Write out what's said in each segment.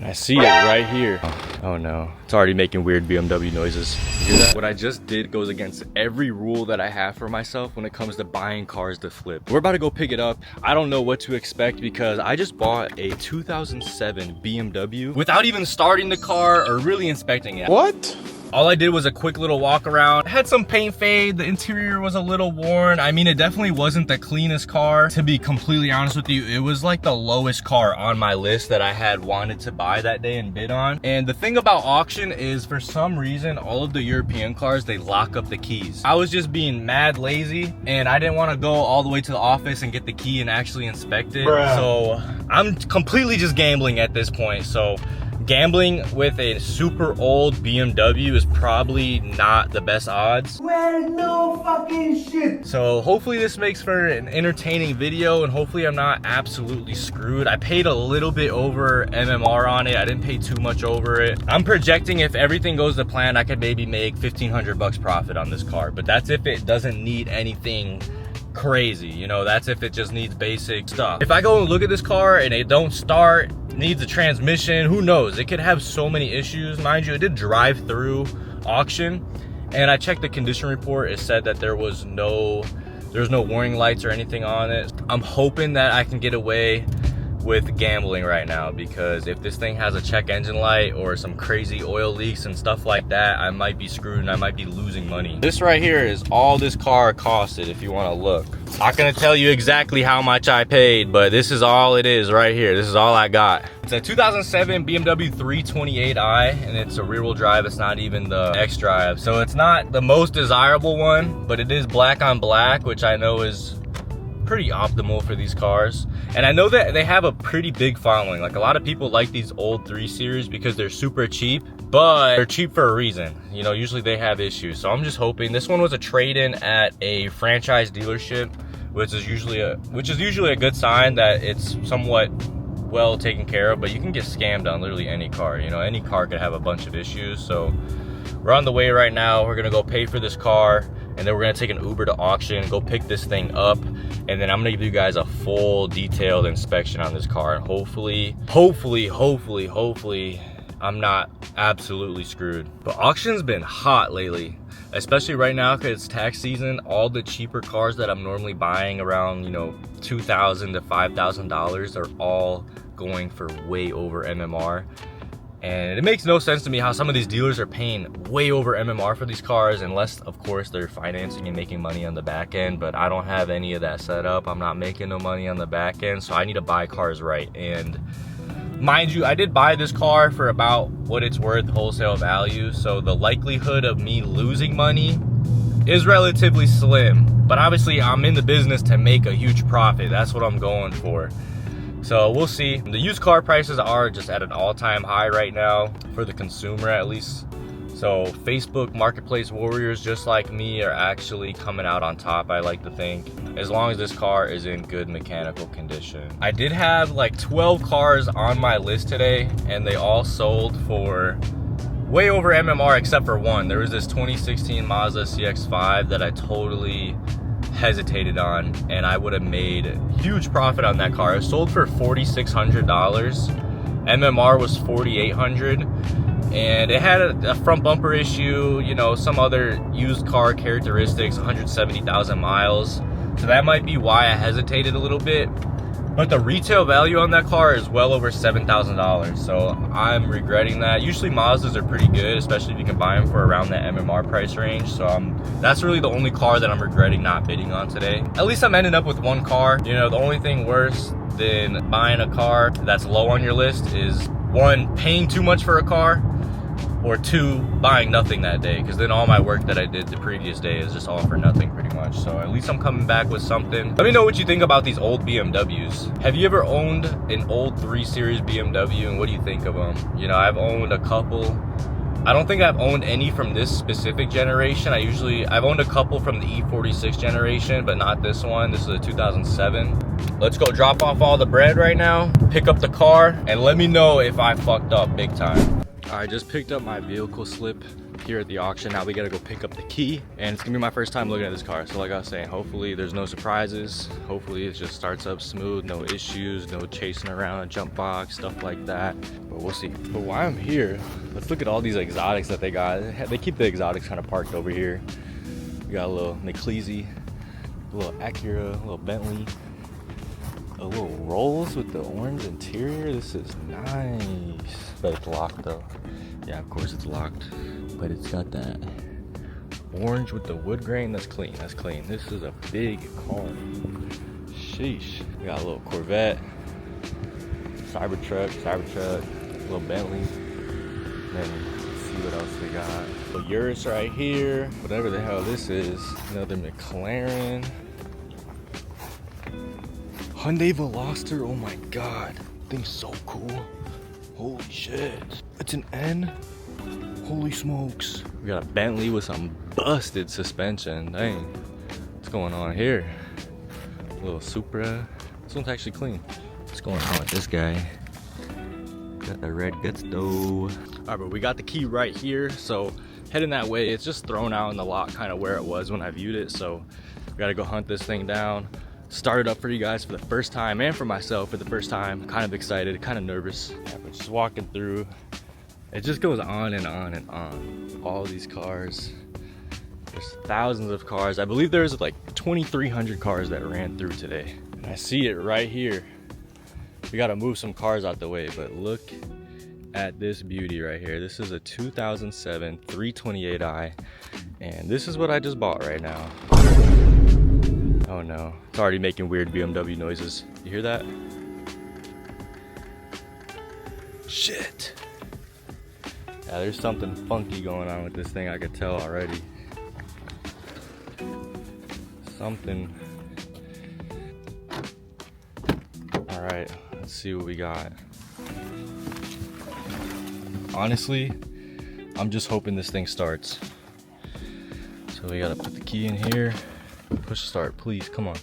I see it right here. Oh no, it's already making weird BMW noises. You hear that? What I just did goes against every rule that I have for myself when it comes to buying cars to flip. We're about to go pick it up. I don't know what to expect because I just bought a 2007 BMW without even starting the car or really inspecting it. What? All I did was a quick little walk around. It had some paint fade, the interior was a little worn. I mean, it definitely wasn't the cleanest car. To be completely honest with you, it was like the lowest car on my list that I had wanted to buy that day and bid on. And the thing about auction is, for some reason, all of the European cars, they lock up the keys. I was just being mad lazy and I didn't want to go all the way to the office and get the key and actually inspect it. Bruh. So I'm completely just gambling at this point. So gambling with a super old BMW is probably not the best odds. Well, no fucking shit. So hopefully this makes for an entertaining video and hopefully I'm not absolutely screwed. I paid a little bit over MMR on it. I didn't pay too much over it. I'm projecting if everything goes to plan, I could maybe make 1,500 bucks profit on this car, but that's if it doesn't need anything crazy, you know, that's if it just needs basic stuff. If I go and look at this car and it don't start, needs a transmission, who knows, it could have so many issues. Mind you, it did drive through auction and I checked the condition report. It said that there's no warning lights or anything on it. I'm hoping that I can get away with gambling right now, because if this thing has a check engine light or some crazy oil leaks and stuff like that, I might be screwed and I might be losing money. This right here is all this car costed if you want to look. Not gonna tell you exactly how much I paid, but this is all it is right here. This is all I got. It's a 2007 BMW 328i and it's a rear wheel drive. It's not even the X drive, so it's not the most desirable one, but it is black on black, which I know is pretty optimal for these cars. And I know that they have a pretty big following. Like, a lot of people like these old 3 Series because they're super cheap, but they're cheap for a reason. You know, usually they have issues. So I'm just hoping. This one was a trade-in at a franchise dealership, which is usually a good sign that it's somewhat well taken care of, but you can get scammed on literally any car. You know, any car could have a bunch of issues. So we're on the way right now. We're gonna go pay for this car, and then we're gonna take an Uber to auction, go pick this thing up, and then I'm gonna give you guys a full detailed inspection on this car. And hopefully, I'm not absolutely screwed. But auction's been hot lately, especially right now because it's tax season. All the cheaper cars that I'm normally buying around, you know, $2,000 to $5,000 are all going for way over MMR. And it makes no sense to me how some of these dealers are paying way over MMR for these cars, unless of course they're financing and making money on the back end. But I don't have any of that set up. I'm not making no money on the back end, so I need to buy cars right. And mind you, I did buy this car for about what it's worth wholesale value, so the likelihood of me losing money is relatively slim. But obviously I'm in the business to make a huge profit. That's what I'm going for. So we'll see. The used car prices are just at an all-time high right now, for the consumer at least. So Facebook Marketplace warriors just like me are actually coming out on top, I like to think, as long as this car is in good mechanical condition. I did have like 12 cars on my list today, and they all sold for way over MMR except for one. There was this 2016 Mazda CX-5 that I totally hesitated on, and I would have made huge profit on that car. It sold for $4,600. MMR was $4,800, and it had a front bumper issue, you know, some other used car characteristics, 170,000 miles. So that might be why I hesitated a little bit. But the retail value on that car is well over $7,000, so I'm regretting that. Usually Mazdas are pretty good, especially if you can buy them for around that MMR price range. So that's really the only car that I'm regretting not bidding on today. At least I'm ending up with one car. You know, the only thing worse than buying a car that's low on your list is, 1, paying too much for a car, or 2, buying nothing that day, because then all my work that I did the previous day is just all for nothing pretty much. So at least I'm coming back with something. Let me know what you think about these old BMWs. Have you ever owned an old 3 Series BMW, and what do you think of them? You know, I've owned a couple. I don't think I've owned any from this specific generation. I've owned a couple from the E46 generation, but not this one. This is a 2007. Let's go drop off all the bread right now, pick up the car, and let me know if I fucked up big time. I just picked up my vehicle slip here at the auction. Now we gotta go pick up the key, and it's gonna be my first time looking at this car. So like I was saying, hopefully there's no surprises. Hopefully it just starts up smooth, no issues, no chasing around a jump box, stuff like that. But we'll see. But while I'm here, let's look at all these exotics that they got. They keep the exotics kind of parked over here. We got a little McLeese, a little Acura, a little Bentley, a little Rolls with the orange interior. This is nice. But it's locked though. Yeah, of course it's locked. But it's got that orange with the wood grain. That's clean. That's clean. This is a big car. Sheesh. We got a little Corvette, Cybertruck, a little Bentley. Then let's see what else we got. A little Urus right here. Whatever the hell this is. Another McLaren. Hyundai Veloster. Oh my god. Thing's so cool. Holy shit. It's an N. Holy smokes. We got a Bentley with some busted suspension. Dang. What's going on here? A little Supra. This one's actually clean. What's going on with this guy? Got the red guts though. Alright, but we got the key right here. So heading that way, it's just thrown out in the lot kind of where it was when I viewed it. So we gotta go hunt this thing down. Start it up for you guys for the first time and for myself for the first time. Kind of excited, kind of nervous. Yeah, but just walking through. It just goes on and on and on. All these cars. There's thousands of cars. I believe there's like 2,300 cars that ran through today. And I see it right here. We gotta move some cars out the way, but look at this beauty right here. This is a 2007 328i, and this is what I just bought right now. Oh no, it's already making weird BMW noises. You hear that? Shit. Yeah, there's something funky going on with this thing, I could tell already. Something. All right, let's see what we got. Honestly, I'm just hoping this thing starts. So we gotta put the key in here. Push start, please, come on.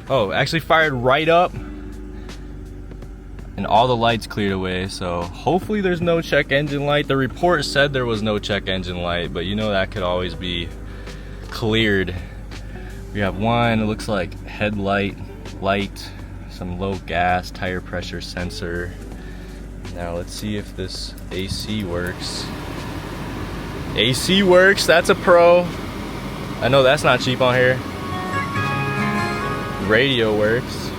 Oh, actually fired right up. And all the lights cleared away, so hopefully there's no check engine light. The report said there was no check engine light, but you know that could always be cleared. We have one, it looks like headlight, light, some low gas, tire pressure sensor. Now let's see if this AC works. AC works, that's a pro. I know that's not cheap on here. Radio works.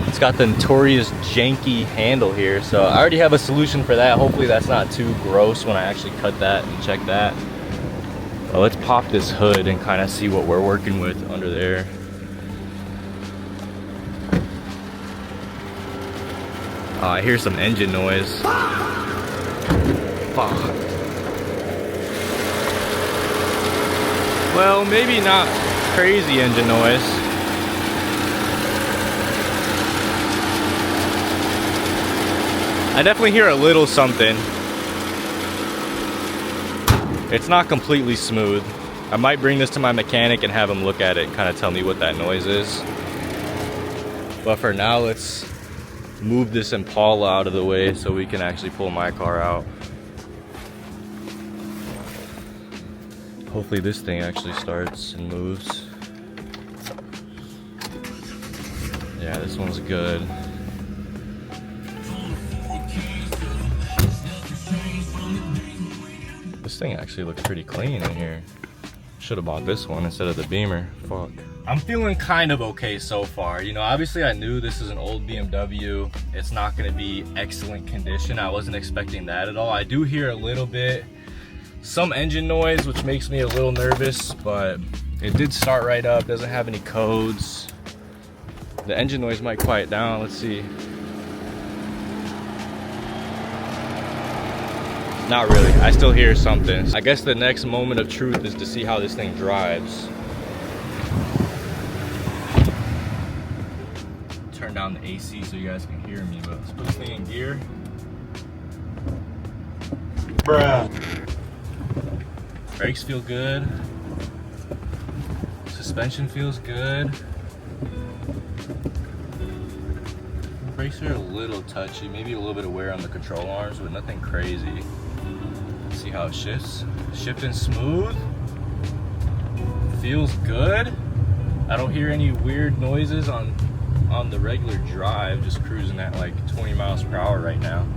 It's got the notorious janky handle here, so I already have a solution for that. Hopefully that's not too gross when I actually cut that and check that. Well, let's pop this hood and kind of see what we're working with under there. Oh, I hear some engine noise. Fuck. Well, maybe not crazy engine noise. I definitely hear a little something. It's not completely smooth. I might bring this to my mechanic and have him look at it and kind of tell me what that noise is. But for now, let's move this Impala out of the way so we can actually pull my car out. Hopefully this thing actually starts and moves. Yeah, this one's good. This thing actually looks pretty clean in here. Should have bought this one instead of the Beamer. Fuck. I'm feeling kind of okay so far. You know, obviously I knew this is an old BMW. It's not gonna be excellent condition. I wasn't expecting that at all. I do hear a little bit, some engine noise, which makes me a little nervous, but it did start right up, doesn't have any codes. The engine noise might quiet down, let's see. Not really, I still hear something. I guess the next moment of truth is to see how this thing drives. Turn down the AC so you guys can hear me, but let's put this thing in gear. Bruh. Brakes feel good. Suspension feels good. Brakes are a little touchy, maybe a little bit of wear on the control arms, but nothing crazy. See how it shifts. Shifting smooth. Feels good. I don't hear any weird noises on the regular drive. Just cruising at like 20 miles per hour right now.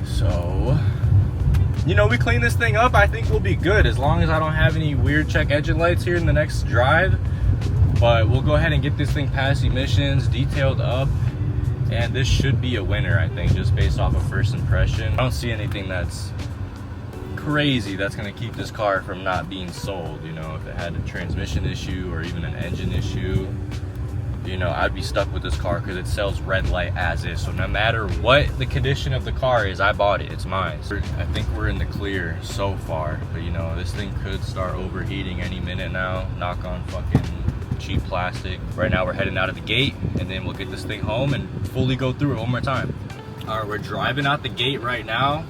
So, you know, we clean this thing up, I think we'll be good as long as I don't have any weird check engine lights here in the next drive. But we'll go ahead and get this thing past emissions, detailed up, and this should be a winner, I think, just based off of first impression. I don't see anything that's crazy that's gonna keep this car from not being sold. You know, if it had a transmission issue or even an engine issue, you know, I'd be stuck with this car because it sells red light as is. So no matter what the condition of the car is, I bought it, it's mine. I think we're in the clear so far, but you know, this thing could start overheating any minute now. Knock on fucking cheap plastic. Right now we're heading out of the gate, and then we'll get this thing home and fully go through it one more time. All right, we're driving out the gate right now.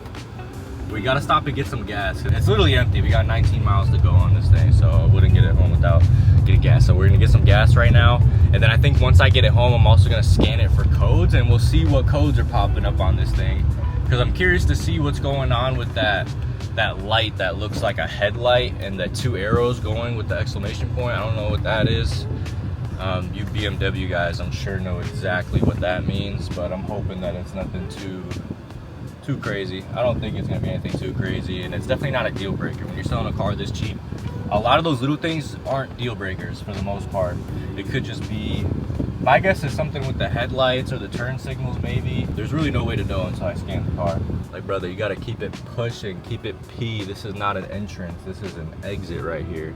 We gotta stop and get some gas. It's literally empty. We got 19 miles to go on this thing, so I wouldn't get it home without getting gas. So we're gonna get some gas right now, and then I think once I get it home, I'm also gonna scan it for codes, and we'll see what codes are popping up on this thing, because I'm curious to see what's going on with that light that looks like a headlight and the two arrows going with the exclamation point. I don't know what that is. You BMW guys, I'm sure, know exactly what that means, but I'm hoping that it's nothing too crazy. I don't think it's gonna be anything too crazy, and it's definitely not a deal breaker. When you're selling a car this cheap, a lot of those little things aren't deal breakers for the most part. It could just be, my guess is something with the headlights or the turn signals maybe. There's really no way to know until I scan the car. Like, brother, you gotta keep it pushing, keep it P. This is not an entrance, this is an exit right here.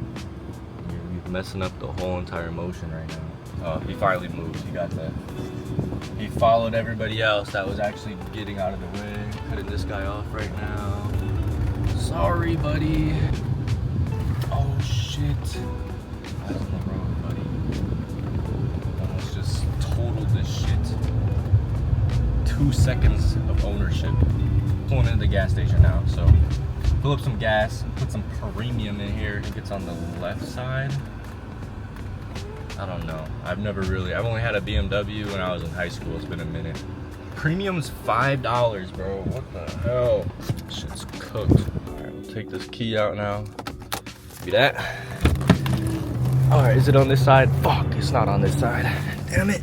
You're messing up the whole entire motion right now. Oh, he finally moved. He got that. He followed everybody else that was actually getting out of the way. Cutting this guy off right now. Sorry, buddy. Oh, shit. That's on the road, buddy. Almost just totaled this shit. 2 seconds of ownership. Pulling into the gas station now, so fill up some gas, put some premium in here. I think it's on the left side. I don't know. I've only had a BMW when I was in high school. It's been a minute. Premium's $5, bro. What the hell? Shit's cooked. All right, we'll take this key out now. Be that. All right, is it on this side? Fuck, it's not on this side. Damn it.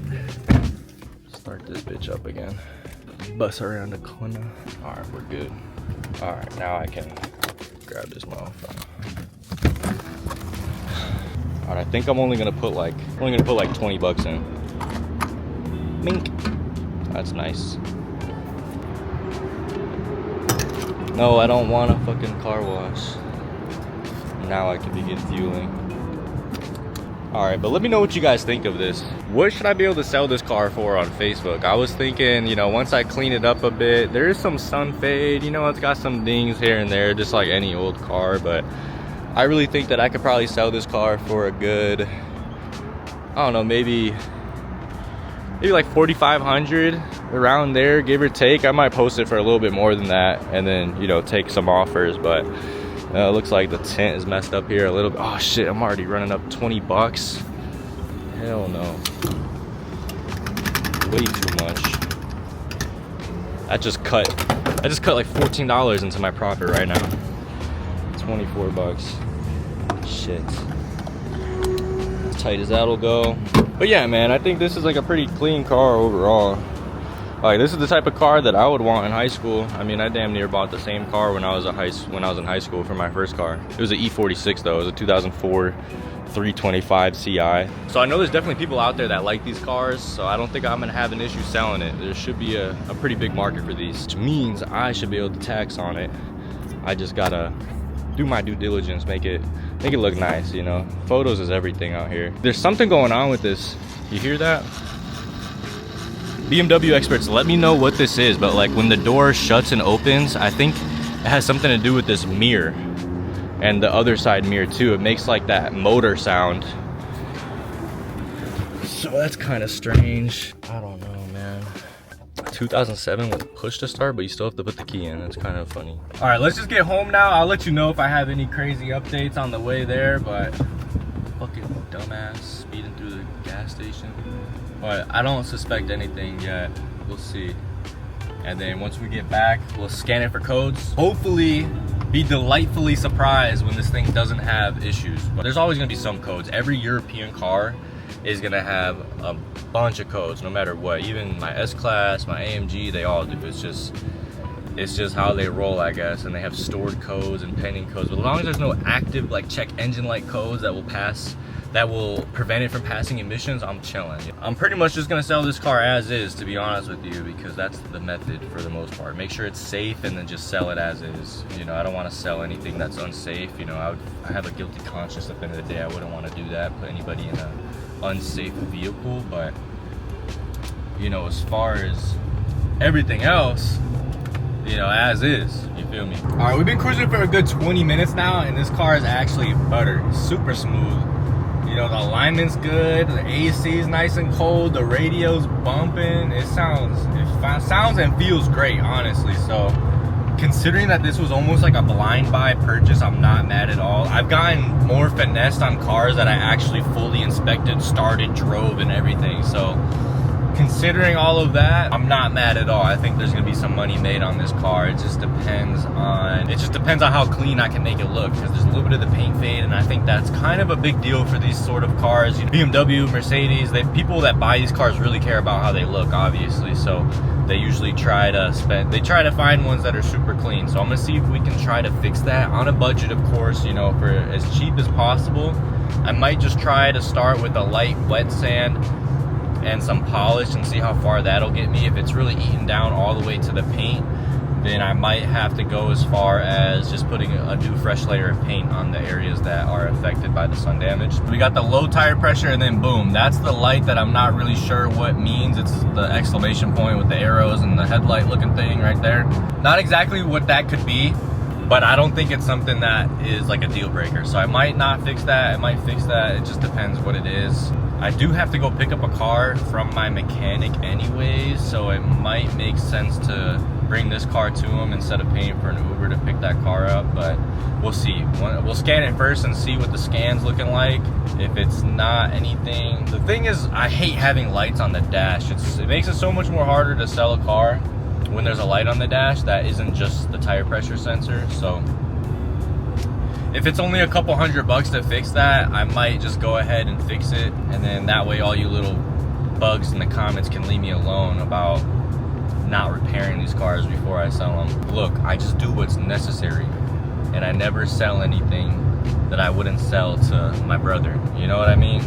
Start this bitch up again. Bust around the corner. All right, we're good. All right, now I can grab this motherfucker. All right, I think I'm only gonna put like 20 bucks in. Mink. That's nice. No, I don't want a fucking car wash. Now I can begin fueling. All right, but let me know what you guys think of this. What should I be able to sell this car for on Facebook? I was thinking, you know, once I clean it up a bit, there is some sun fade, you know, it's got some dings here and there, just like any old car, but I really think that I could probably sell this car for a good, I don't know, maybe like 4,500 around there, give or take. I might post it for a little bit more than that, and then, you know, take some offers. But it looks like the tint is messed up here a little bit. Oh shit, I'm already running up 20 bucks. Hell no. Way too much. I just cut like $14 into my profit right now. 24 bucks. Shit. As tight as that'll go. But yeah, man, I think this is like a pretty clean car overall. Like, this is the type of car that I would want in high school. I mean, I damn near bought the same car when I was in high school for my first car. It was an E46 though. It was a 2004 325 CI. So I know there's definitely people out there that like these cars, so I don't think I'm gonna have an issue selling it. There should be a pretty big market for these, which means I should be able to tax on it. I just gotta do my due diligence, make it look nice, you know. Photos is everything out here. There's something going on with this. You hear that? BMW experts, let me know what this is, but like when the door shuts and opens, I think it has something to do with this mirror and the other side mirror too. It makes like that motor sound. So that's kind of strange. I don't know, man. 2007 with push to start, but you still have to put the key in. That's kind of funny. All right, let's just get home now. I'll let you know if I have any crazy updates on the way there, but fucking dumbass speeding through the gas station. But I don't suspect anything yet. We'll see. And then once we get back, we'll scan it for codes. Hopefully be delightfully surprised when this thing doesn't have issues. But there's always gonna be some codes. Every European car is gonna have a bunch of codes, no matter what. Even my S-Class, my AMG, they all do. It's just how they roll, I guess. And they have stored codes and pending codes. But as long as there's no active like check engine light codes that will prevent it from passing emissions, I'm chilling. I'm pretty much just gonna sell this car as is, to be honest with you, because that's the method for the most part. Make sure it's safe and then just sell it as is. You know, I don't want to sell anything that's unsafe. You know, I have a guilty conscience at the end of the day. I wouldn't want to do that, put anybody in an unsafe vehicle. But you know, as far as everything else, you know, as is, you feel me? All right, we've been cruising for a good 20 minutes now, and this car is actually butter, super smooth. You know, the alignment's good, the AC is nice and cold, the radio's bumping. It sounds and feels great, honestly. So considering that this was almost like a blind buy purchase, I'm not mad at all. I've gotten more finessed on cars that I actually fully inspected, started, drove, and everything. So considering all of that, I'm not mad at all. I think there's gonna be some money made on this car. It just depends on how clean I can make it look, because there's a little bit of the paint fade, and I think that's kind of a big deal for these sort of cars. You know, BMW, Mercedes, people that buy these cars really care about how they look, obviously. So they usually try to find ones that are super clean. So I'm gonna see if we can try to fix that on a budget, of course, you know, for as cheap as possible. I might just try to start with a light wet sand and some polish and see how far that'll get me. If it's really eaten down all the way to the paint, then I might have to go as far as just putting a new fresh layer of paint on the areas that are affected by the sun damage. We got the low tire pressure, and then boom, that's the light that I'm not really sure what means. It's the exclamation point with the arrows and the headlight looking thing right there. Not exactly what that could be, but I don't think it's something that is like a deal breaker. So I might not fix that, I might fix that. It just depends what it is. I do have to go pick up a car from my mechanic anyways, so it might make sense to bring this car to him instead of paying for an Uber to pick that car up, but we'll see. We'll scan it first and see what the scan's looking like. If it's not anything, the thing is, I hate having lights on the dash. It makes it so much more harder to sell a car when there's a light on the dash that isn't just the tire pressure sensor. So if it's only a couple $100 to fix that, I might just go ahead and fix it, and then that way all you little bugs in the comments can leave me alone about not repairing these cars before I sell them. Look, I just do what's necessary, and I never sell anything that I wouldn't sell to my brother. You know what I mean?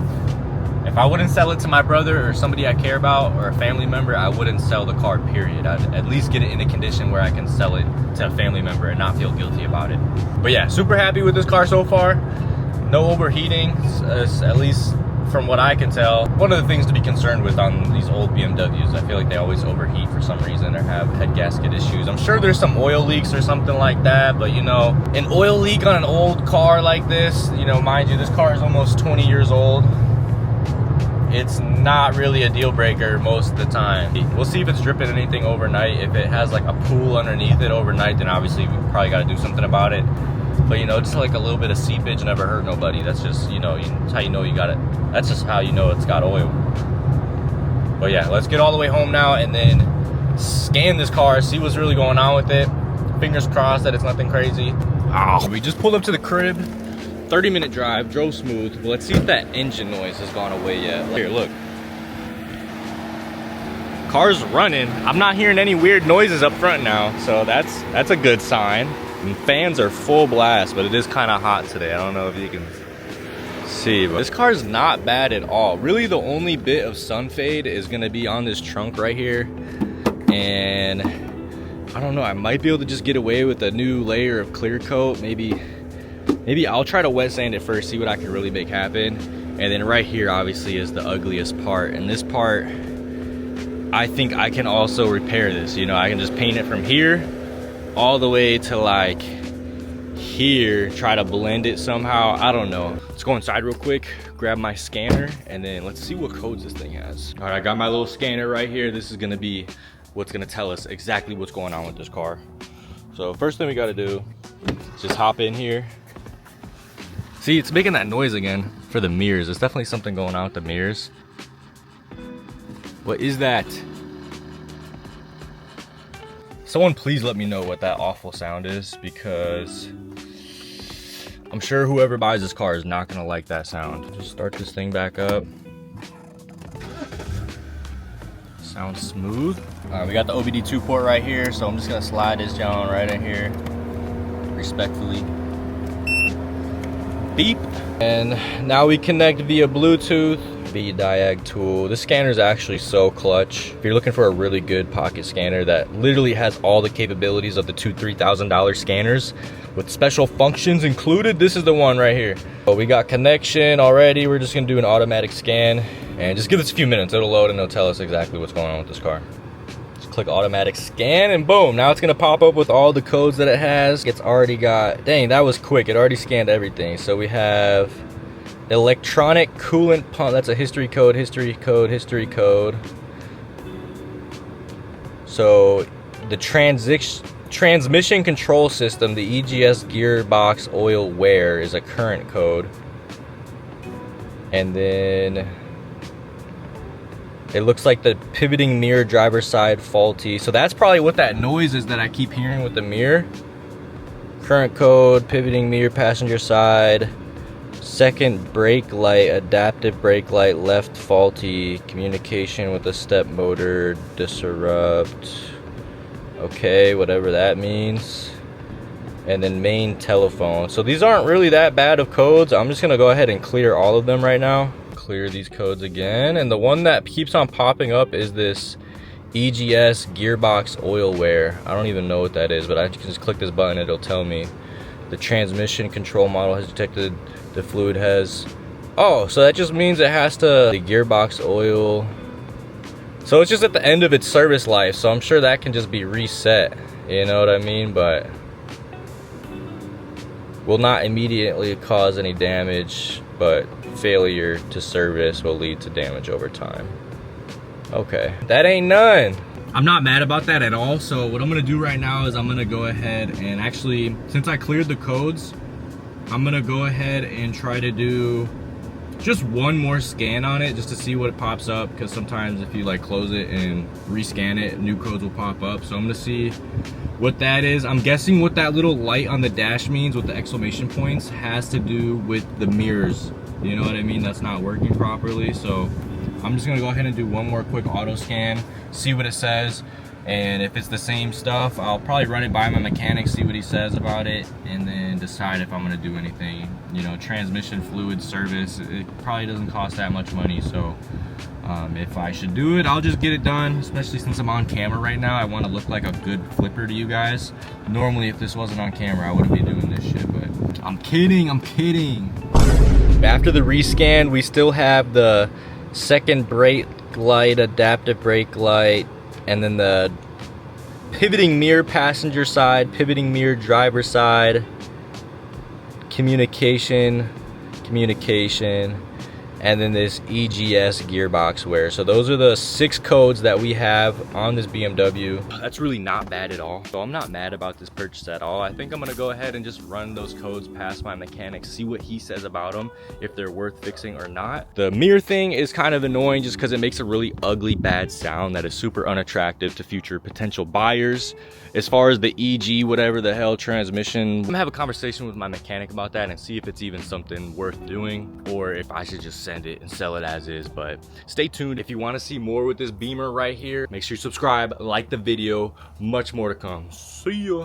If I wouldn't sell it to my brother or somebody I care about or a family member, I wouldn't sell the car, period. I'd at least get it in a condition where I can sell it to a family member and not feel guilty about it. But yeah, super happy with this car so far. No overheating, at least from what I can tell. One of the things to be concerned with on these old BMWs, I feel like they always overheat for some reason or have head gasket issues. I'm sure there's some oil leaks or something like that, but you know, an oil leak on an old car like this, you know, mind you, this car is almost 20 years old. It's not really a deal breaker most of the time. We'll see if it's dripping anything overnight. If it has like a pool underneath it overnight, then obviously we probably got to do something about it. But you know, just like a little bit of seepage never hurt nobody. That's just, you know, that's how you know you got it. That's just how you know it's got oil. But yeah, let's get all the way home now and then scan this car, see what's really going on with it. Fingers crossed that it's nothing crazy. Oh, we just pulled up to the crib. 30-minute drive, drove smooth. But let's see if that engine noise has gone away yet. Here, look. Car's running. I'm not hearing any weird noises up front now, so that's a good sign. And fans are full blast, but it is kind of hot today. I don't know if you can see, but this car's not bad at all. Really, the only bit of sun fade is gonna be on this trunk right here. And I don't know, I might be able to just get away with a new layer of clear coat. Maybe I'll try to wet sand it first, see what I can really make happen. And then right here obviously is the ugliest part. And this part, I think I can also repair this. You know, I can just paint it from here all the way to like here, try to blend it somehow. I don't know. Let's go inside real quick, grab my scanner, and then let's see what codes this thing has. All right, I got my little scanner right here. This is gonna be what's gonna tell us exactly what's going on with this car. So first thing we gotta do is just hop in here. See, it's making that noise again for the mirrors. There's definitely something going on with the mirrors. What is that? Someone please let me know what that awful sound is, because I'm sure whoever buys this car is not gonna like that sound. Just start this thing back up. Sounds smooth. We got the OBD2 port right here, so I'm just gonna slide this down right in here, respectfully. Beep. And now we connect via Bluetooth, via Diag tool. This scanner is actually so clutch. If you're looking for a really good pocket scanner that literally has all the capabilities of the $2,000-$3,000 scanners with special functions included, this is the one right here. So we got connection already. We're just gonna do an automatic scan and just give this a few minutes. It'll load and it'll tell us exactly what's going on with this car. Just click automatic scan and boom, now it's gonna pop up with all the codes that it has. It's already got, dang, that was quick. It already scanned everything. So we have electronic coolant pump. That's a history code, history code, history code. So the transmission control system, the EGS gearbox oil wear, is a current code. And then it looks like the pivoting mirror driver side faulty. So that's probably what that noise is that I keep hearing with the mirror. Current code, pivoting mirror passenger side. Second brake light, adaptive brake light left faulty. Communication with the step motor disrupt. Okay, whatever that means. And then main telephone. So these aren't really that bad of codes. I'm just gonna go ahead and clear all of them right now. Clear these codes again. And the one that keeps on popping up is this EGS gearbox oil wear. I don't even know what that is, but I can just click this button, it'll tell me. The transmission control model has detected the fluid has, oh, so that just means it has to, the gearbox oil. So it's just at the end of its service life, so I'm sure that can just be reset, you know what I mean? But will not immediately cause any damage, but failure to service will lead to damage over time. Okay, that ain't none. I'm not mad about that at all. So what I'm gonna do right now is I'm gonna go ahead and actually, since I cleared the codes, I'm gonna go ahead and try to do just one more scan on it just to see what pops up, because sometimes if you like close it and rescan it, new codes will pop up. So I'm gonna see what that is. I'm guessing what that little light on the dash means with the exclamation points has to do with the mirrors. You know what I mean? That's not working properly. So I'm just gonna go ahead and do one more quick auto scan, see what it says. And if it's the same stuff, I'll probably run it by my mechanic, see what he says about it, and then decide if I'm gonna do anything. You know, transmission fluid service, it probably doesn't cost that much money. So if I should do it, I'll just get it done, especially since I'm on camera right now. I wanna look like a good flipper to you guys. Normally, if this wasn't on camera, I wouldn't be doing this shit, but I'm kidding, I'm kidding. After the rescan, we still have the second brake light, adaptive brake light, and then the pivoting mirror passenger side, pivoting mirror driver side, communication, and then this EGS gearbox wear. So those are the 6 codes that we have on this BMW. That's really not bad at all. So I'm not mad about this purchase at all. I think I'm gonna go ahead and just run those codes past my mechanic, see what he says about them, if they're worth fixing or not. The mirror thing is kind of annoying just because it makes a really ugly, bad sound that is super unattractive to future potential buyers. As far as the EG, whatever the hell transmission, I'm gonna have a conversation with my mechanic about that and see if it's even something worth doing, or if I should just send it and sell it as is. But stay tuned. If you want to see more with this Beamer right here, make sure you subscribe, like the video. Much more to come. See ya.